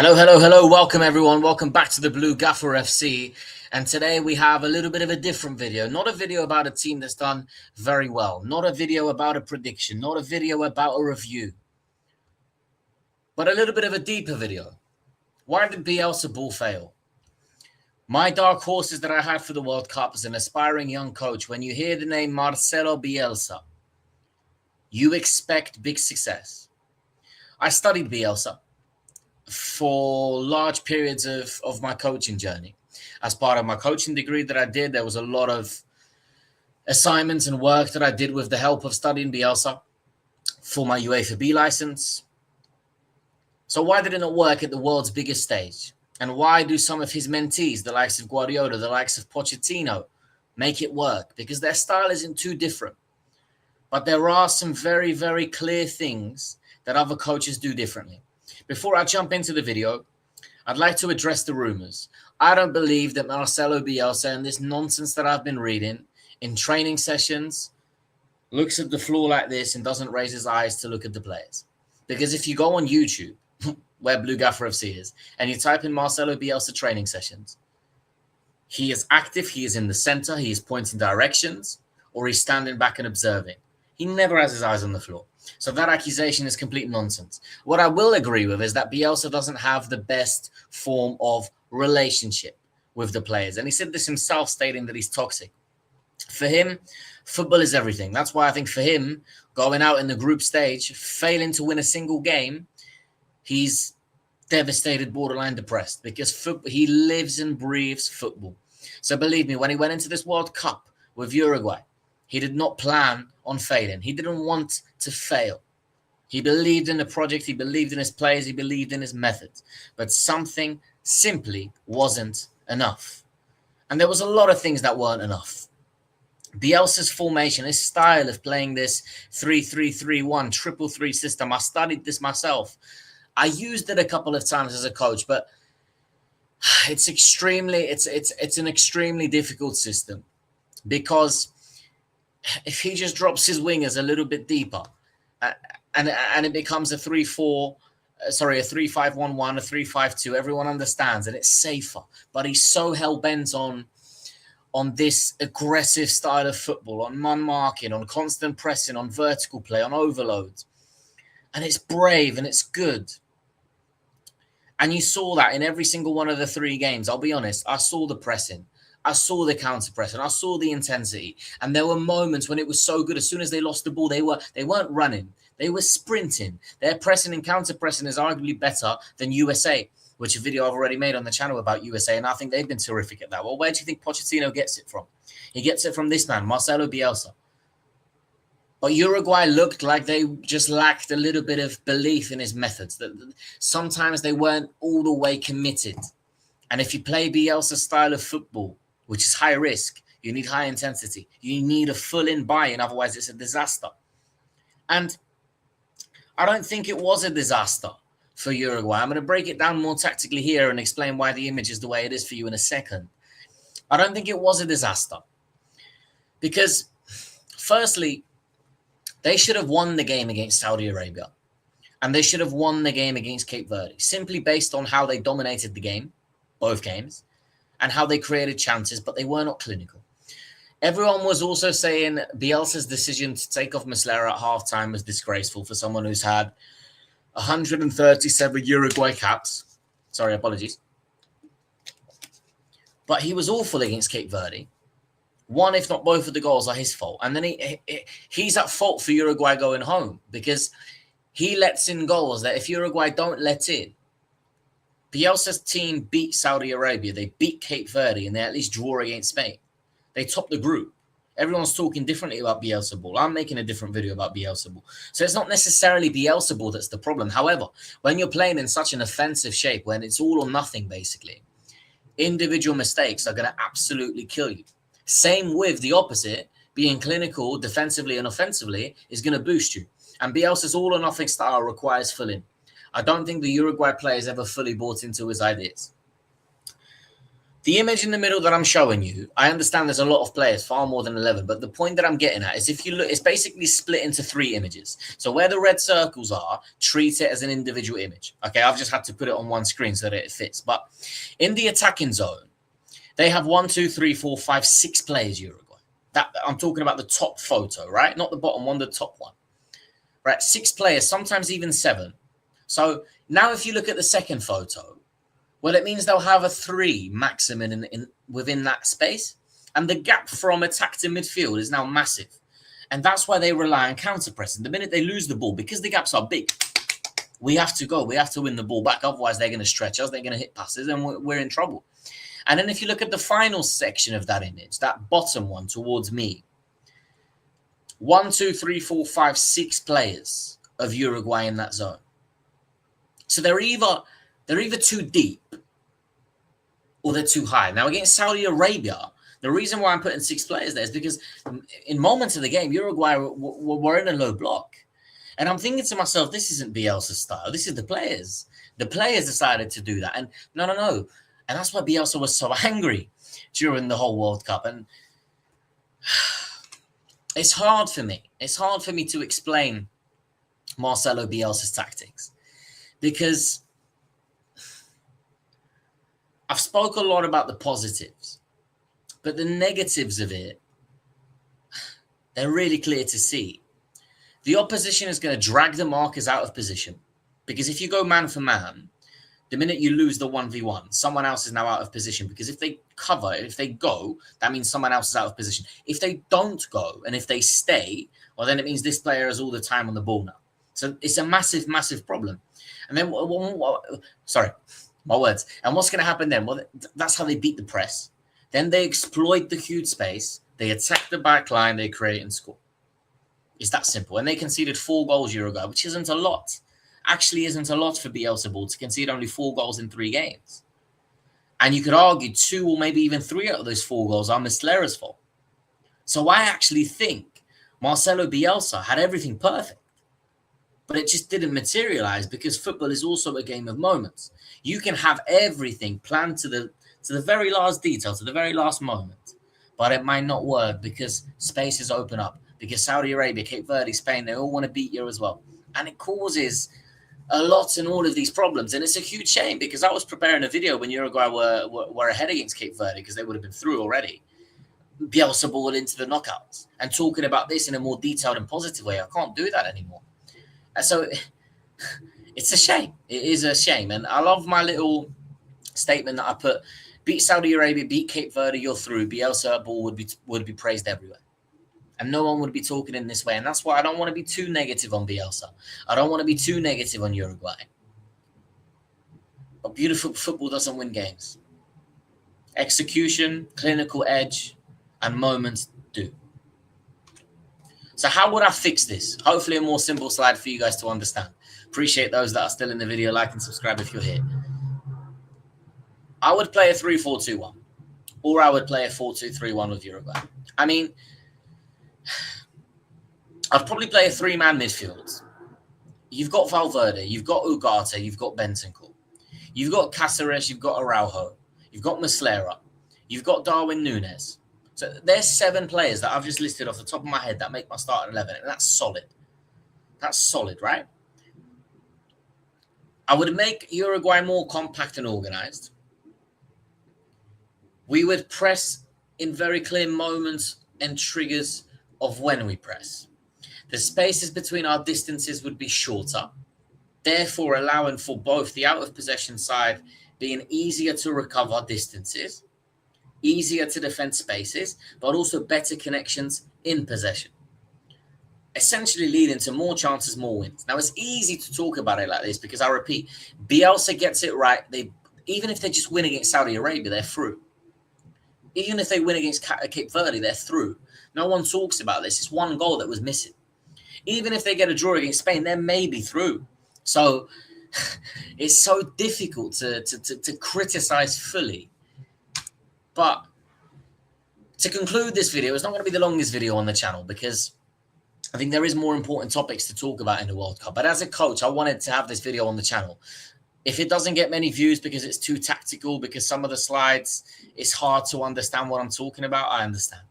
Hello, hello, hello. Welcome, everyone. Welcome back to the Blue Gaffer FC. And today we have a little bit of a different video. Not a video about a team that's done very well. Not a video about a prediction. Not a video about a review. But a little bit of a deeper video. Why did Bielsa Ball fail? My dark horses that I had for the World Cup as an aspiring young coach, when you hear the name Marcelo Bielsa, you expect big success. I studied Bielsa for large periods of my coaching journey. As part of my coaching degree that I did, there was a lot of assignments and work that I did with the help of studying Bielsa for my UEFA B license. So why did it not work at the world's biggest stage? And why do some of his mentees, the likes of Guardiola, the likes of Pochettino, make it work? Because their style isn't too different. But there are some very, very clear things that other coaches do differently. Before I jump into the video, I'd like to address the rumors. I don't believe that Marcelo Bielsa and this nonsense that I've been reading in training sessions looks at the floor like this and doesn't raise his eyes to look at the players. Because if you go on YouTube, where Blue Gaffer FC is, and you type in Marcelo Bielsa training sessions, he is active, he is in the center, he is pointing directions, or he's standing back and observing. He never has his eyes on the floor. So that accusation is complete nonsense. What I will agree with is that Bielsa doesn't have the best form of relationship with the players. And he said this himself, stating that he's toxic. For him, football is everything. That's why I think for him, going out in the group stage, failing to win a single game, he's devastated, borderline depressed, because he lives and breathes football. So believe me, when he went into this World Cup with Uruguay, he did not plan on failing. He didn't want to fail. He believed in the project. He believed in his players. He believed in his methods. But something simply wasn't enough. And there was a lot of things that weren't enough. Bielsa's formation, his style of playing this 3-3-3-1, 3-3 system, I studied this myself. I used it a couple of times as a coach, but it's an extremely difficult system, because if he just drops his wingers a little bit deeper and it becomes a 3-5-1-1, a 3-5-2, everyone understands, and it's safer. But he's so hell-bent on this aggressive style of football, on man marking, on constant pressing, on vertical play, on overloads. And it's brave and it's good. And you saw that in every single one of the three games. I'll be honest, I saw the pressing. I saw the counter press and I saw the intensity. And there were moments when it was so good. As soon as they lost the ball, they weren't running. They were sprinting. Their pressing and counter pressing is arguably better than USA, which a video I've already made on the channel about USA. And I think they've been terrific at that. Well, where do you think Pochettino gets it from? He gets it from this man, Marcelo Bielsa. But Uruguay looked like they just lacked a little bit of belief in his methods. That sometimes they weren't all the way committed. And if you play Bielsa's style of football, which is high risk, you need high intensity, you need a full-in buy-in, otherwise it's a disaster. And I don't think it was a disaster for Uruguay. I'm going to break it down more tactically here and explain why the image is the way it is for you in a second. I don't think it was a disaster. Because, firstly, they should have won the game against Saudi Arabia. And they should have won the game against Cape Verde, simply based on how they dominated the game, both games, and how they created chances, but they were not clinical. Everyone was also saying Bielsa's decision to take off Muslera at halftime was disgraceful for someone who's had 137 Uruguay caps. Sorry, apologies. But he was awful against Cape Verde. One, if not both of the goals are his fault. And then he's at fault for Uruguay going home, because he lets in goals that if Uruguay don't let in, Bielsa's team beat Saudi Arabia, they beat Cape Verde, and they at least draw against Spain. They top the group. Everyone's talking differently about Bielsa Ball. I'm making a different video about Bielsa Ball. So it's not necessarily Bielsa Ball that's the problem. However, when you're playing in such an offensive shape, when it's all or nothing, basically, individual mistakes are going to absolutely kill you. Same with the opposite, being clinical defensively and offensively is going to boost you. And Bielsa's all or nothing style requires full-in. I don't think the Uruguay players ever fully bought into his ideas. The image in the middle that I'm showing you, I understand there's a lot of players, far more than 11, but the point that I'm getting at is if you look, it's basically split into 3 images. So where the red circles are, treat it as an individual image. Okay, I've just had to put it on one screen so that it fits. But in the attacking zone, they have 1, 2, 3, 4, 5, 6 players, Uruguay. That I'm talking about the top photo, right? Not the bottom one, the top one. Right, 6 players, sometimes even 7. So now if you look at the second photo, well, it means they'll have a 3 maximum within that space. And the gap from attack to midfield is now massive. And that's why they rely on counter-pressing. The minute they lose the ball, because the gaps are big, we have to go. We have to win the ball back. Otherwise, they're going to stretch us. They're going to hit passes, and we're in trouble. And then if you look at the final section of that image, that bottom one towards me, 1, 2, 3, 4, 5, 6 players of Uruguay in that zone. So they're either too deep or they're too high. Now, against Saudi Arabia, the reason why I'm putting 6 players there is because in moments of the game, Uruguay were in a low block. And I'm thinking to myself, this isn't Bielsa's style. This is the players. The players decided to do that. And no. And that's why Bielsa was so angry during the whole World Cup. And it's hard for me. It's hard for me to explain Marcelo Bielsa's tactics because I've spoke a lot about the positives, but the negatives of it, they're really clear to see. The opposition is going to drag the markers out of position because if you go man for man, the minute you lose the 1v1, someone else is now out of position because if they cover, if they go, that means someone else is out of position. If they don't go and if they stay, well, then it means this player is all the time on the ball now. So it's a massive, massive problem. And then, sorry, my words. And what's going to happen then? Well, that's how they beat the press. Then they exploit the huge space. They attack the back line. They create and score. It's that simple. And they conceded 4 goals Uruguay, which isn't a lot. Actually isn't a lot for Bielsa Ball to concede only 4 goals in 3 games. And you could argue 2 or maybe even 3 out of those 4 goals are Muslera's fault. So I actually think Marcelo Bielsa had everything perfect. But it just didn't materialize because football is also a game of moments. You can have everything planned to the very last detail, to the very last moment. But it might not work because spaces open up. Because Saudi Arabia, Cape Verde, Spain, they all want to beat you as well. And it causes a lot in all of these problems. And it's a huge shame because I was preparing a video when Uruguay were ahead against Cape Verde because they would have been through already. Bielsa Ball into the knockouts and talking about this in a more detailed and positive way. I can't do that anymore. And so it's a shame. It is a shame. And I love my little statement that I put, beat Saudi Arabia, beat Cape Verde, you're through. Bielsa Ball would be praised everywhere. And no one would be talking in this way. And that's why I don't want to be too negative on Bielsa. I don't want to be too negative on Uruguay. But beautiful football doesn't win games. Execution, clinical edge, and moments do. So how would I fix this? Hopefully a more simple slide for you guys to understand. Appreciate those that are still in the video. Like and subscribe if you're here. I would play a 3-4-2-1. Or I would play a 4-2-3-1 with Uruguay. I mean, I'd probably play a 3-man midfield. You've got Valverde, you've got Ugarte, you've got Bentancur. You've got Cáceres, you've got Araujo, you've got Muslera, you've got Darwin Núñez. So there's 7 players that I've just listed off the top of my head that make my starting 11, and that's solid. That's solid, right? I would make Uruguay more compact and organized. We would press in very clear moments and triggers of when we press. The spaces between our distances would be shorter, therefore allowing for both the out of possession side being easier to recover distances, easier to defend spaces, but also better connections in possession, essentially leading to more chances, more wins. Now, it's easy to talk about it like this because, I repeat, Bielsa gets it right. Even if they just win against Saudi Arabia, they're through. Even if they win against Cape Verde, they're through. No one talks about this. It's 1 goal that was missing. Even if they get a draw against Spain, they're maybe through. So it's so difficult to criticize fully. But to conclude this video, it's not going to be the longest video on the channel because I think there is more important topics to talk about in the World Cup. But as a coach, I wanted to have this video on the channel If it doesn't get many views because it's too tactical, because some of the slides, it's hard to understand what I'm talking about, I understand.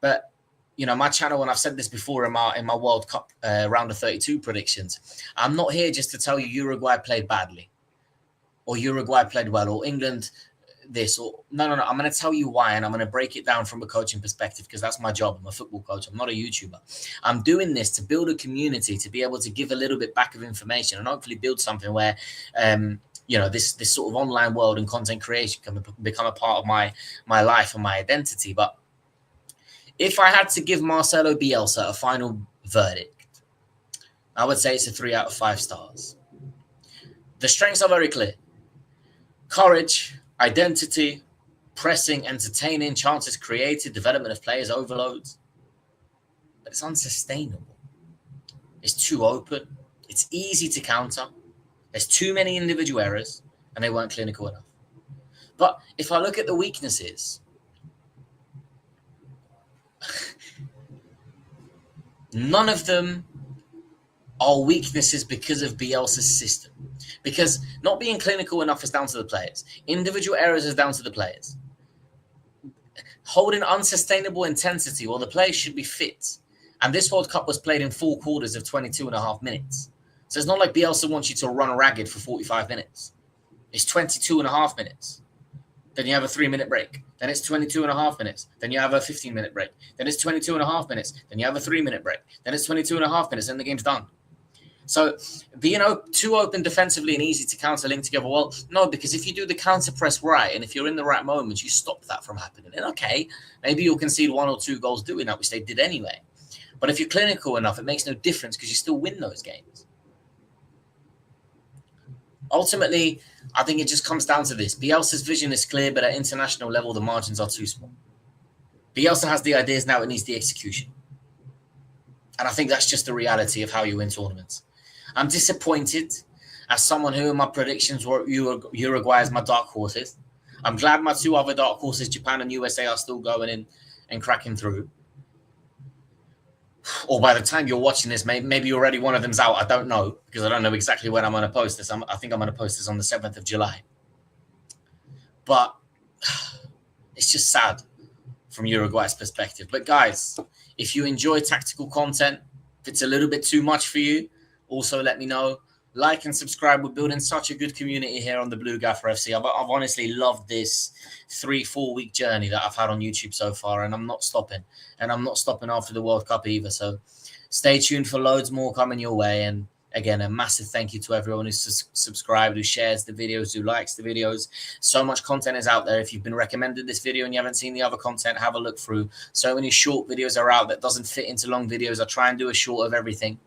But, you know, my channel, and I've said this before in my World Cup round of 32 predictions, I'm not here just to tell you Uruguay played badly or Uruguay played well or England this or no. I'm going to tell you why, and I'm going to break it down from a coaching perspective because that's my job. I'm a football coach. I'm not a YouTuber. I'm doing this to build a community, to be able to give a little bit back of information and hopefully build something where, you know, this sort of online world and content creation can become a part of my life and my identity. But if I had to give Marcelo Bielsa a final verdict, I would say it's a 3 out of 5 stars. The strengths are very clear: courage, identity, pressing, entertaining, chances created, development of players, overloads. But it's unsustainable. It's too open. It's easy to counter. There's too many individual errors, and they weren't clinical enough. But if I look at the weaknesses, none of them are weaknesses because of Bielsa's system. Because not being clinical enough is down to the players. Individual errors is down to the players. Holding unsustainable intensity, well, the players should be fit. And this World Cup was played in 4 quarters of 22.5 minutes. So it's not like Bielsa wants you to run ragged for 45 minutes. It's 22.5 minutes. Then you have a 3-minute break. Then it's 22.5 minutes. Then you have a 15-minute break. Then it's 22.5 minutes. Then you have a 3-minute break. Then it's 22.5 minutes, and the game's done. So being too open defensively and easy to counter link together, well, no, because if you do the counter press right, and if you're in the right moments, you stop that from happening. And okay, maybe you'll concede 1 or 2 goals doing that, which they did anyway. But if you're clinical enough, it makes no difference because you still win those games. Ultimately, I think it just comes down to this. Bielsa's vision is clear, but at international level, the margins are too small. Bielsa has the ideas now, it needs the execution. And I think that's just the reality of how you win tournaments. I'm disappointed as someone who in my predictions were Uruguay as my dark horses. I'm glad my 2 other dark horses, Japan and USA, are still going in and cracking through. Or by the time you're watching this, maybe already one of them's out. I don't know, because I don't know exactly when I'm going to post this. I think I'm going to post this on the 7th of July. But it's just sad from Uruguay's perspective. But guys, if you enjoy tactical content, if it's a little bit too much for you, also let me know. Like and subscribe. We're building such a good community here on the Blue Gaffer FC. I've honestly loved this 3-4 week journey that I've had on YouTube so far, and I'm not stopping. And I'm not stopping after the World Cup either. So stay tuned for loads more coming your way. And again, a massive thank you to everyone who's subscribed, who shares the videos, who likes the videos. So much content is out there. If you've been recommended this video and you haven't seen the other content, have a look through. So many short videos are out that doesn't fit into long videos. I try and do a short of everything.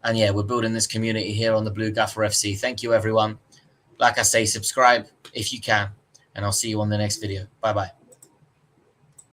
And yeah, we're building this community here on the Blue Gaffer FC. Thank you, everyone. Like I say, subscribe if you can, and I'll see you on the next video. Bye-bye.